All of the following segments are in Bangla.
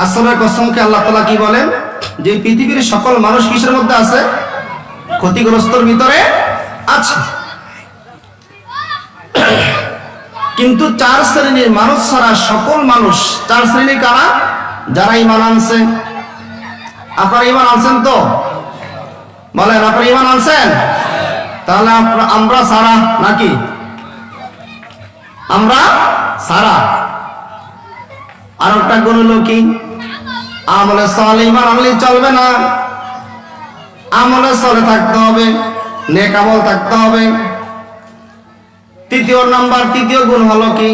আসরের কসমকে আল্লাহ তাআলা কি বলেন যে পৃথিবীর সকল মানুষ কিসের মধ্যে আছে? ক্ষতিগ্রস্তর ভিতরে আছে। কিন্তু চার শ্রেণীর মানুষ ছাড়া সকল মানুষ, চার শ্রেণী কারা? যারা ঈমান আনছে। আপনারা ঈমান আনছেন তো? বলেন, আপনারা ঈমান আনছেন? তাহলে আমরা সারা নাকি? আমরা সারা। আর একটা গুণ হলো কি? আমলে সালে ঈমান আনলে চলবে না, আমলে সালে থাকতে হবে, নেক আমল থাকতে হবে। তৃতীয় গুণ হলো কি?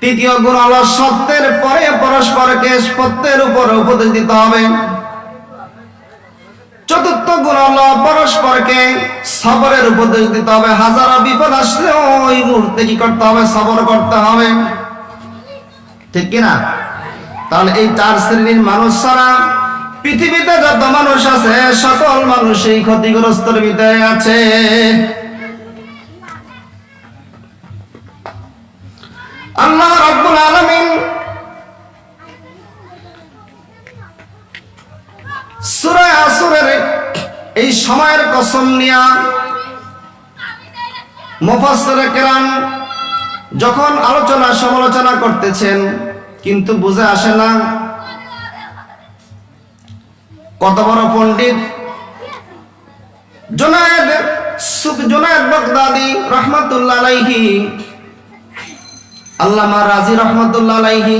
তৃতীয় গুণ হলো সত্যের পরে পরস্পরকে সত্যের উপরে উপদেশ দিতে হবে। চতুর্থ গুণ হলো পরস্পরকে সবরের উপদেশ দিতে হবে। হাজারো বিপদ আসলেও ওই মুহূর্তে কি করতে হবে? সবর করতে হবে, ঠিক কিনা? তাহলে এই চার শ্রেণীর মানুষ ছাড়া পৃথিবীতে যত মানুষ আছে সকল মানুষ এই ক্ষতিগ্রস্তর ভিতরে আছে। আল্লাহ রাব্বুল আলামিন সূরা আসরের এই সময়ের কসম নিয়া মুফাসসিরে কেরাম যখন আলোচনা সমালোচনা করতেছেন, কিন্তু বুঝে আসে না কত বড় পণ্ডিত জুনায়েদ বাগদাদি রাহমাতুল্লাহ আলাইহি, আল্লামা রাজি রাহমাতুল্লাহ আলাইহি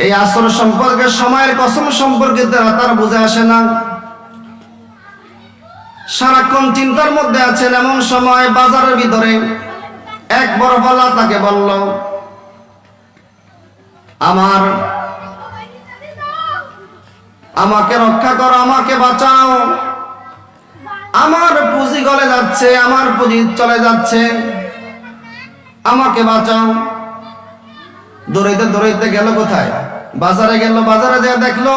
এই আসর সম্পর্কে, সময়ের কসম সম্পর্কে তার বুঝে আসে না। সারাক্ষণ চিন্তার মধ্যে আছেন। এমন সময় বাজারের ভিতরে এক বড় পাল্লা তাকে বলল, আমাকে রক্ষা করো, আমাকে বাঁচাও, আমার পুঁজি গলে যাচ্ছে, আমার পুঁজি চলে যাচ্ছে, আমাকে বাঁচাও। দৌড়াইতে দৌড়াইতে গেল কোথায়? বাজারে গেল। বাজারে যা দেখলো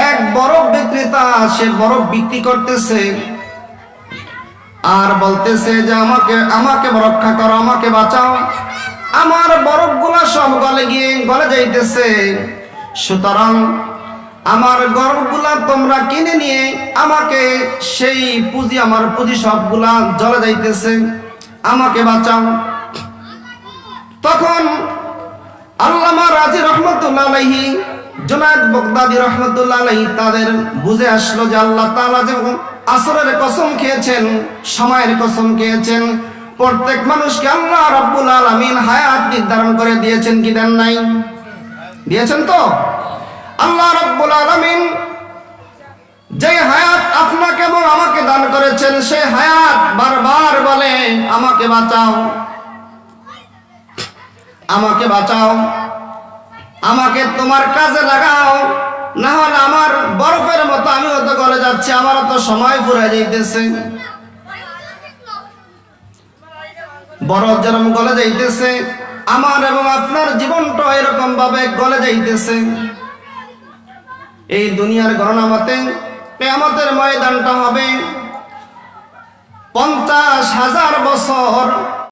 এক বরফ বিক্রেতা, সে বরফ বিক্রি করতেছে আর বলতেছে যে আমাকে রক্ষা করো, আমাকে বাঁচাও, আমার বরফগুলা সব গলে যাইতেছে, সুতরাং আমার বরফগুলা তোমরা কিনে নিয়ে আমাকে সেই পুঁজি, আমার পুঁজি সবগুলা জ্বলে যাইতেছে, আমাকে বাঁচাও। তখন আল্লামা রাজি রাহমাতুল্লাহ আলাইহি, জুনায়েদ বাগদাদি রাহমাতুল্লাহ আলাইহি তাদের বুঝে আসলো যে আল্লাহ তাআলা যে আসরের কসম খেয়েছেন, সময়ের কসম খেয়েছেন, প্রত্যেক মানুষকে আল্লাহ রাব্বুল আলামিন হায়াত নির্ধারণ করে দিয়েছেন কি দেন নাই? দিয়েছেন তো? আল্লাহ রাব্বুল আলামিন যে হায়াত আপনাকে এবং আমাকে দান করেছেন, সেই হায়াত বারবার বলে আমাকে বাঁচাও, আমাকে বাঁচাও, আমাকে তোমার কাজে লাগাও, না হলে আমার বরফের মতো আমিও তো গলে যাচ্ছি, আমারও তো সময় ফুরিয়ে যাইতেছে। বরফ যেরকম গলে যাইতেছে, আমার এবং আপনার জীবনটা এরকম ভাবে গলে যাইতেছে। এই দুনিয়ার গণনা মতে কিয়ামতের ময়দানটা হবে 50,000 বছর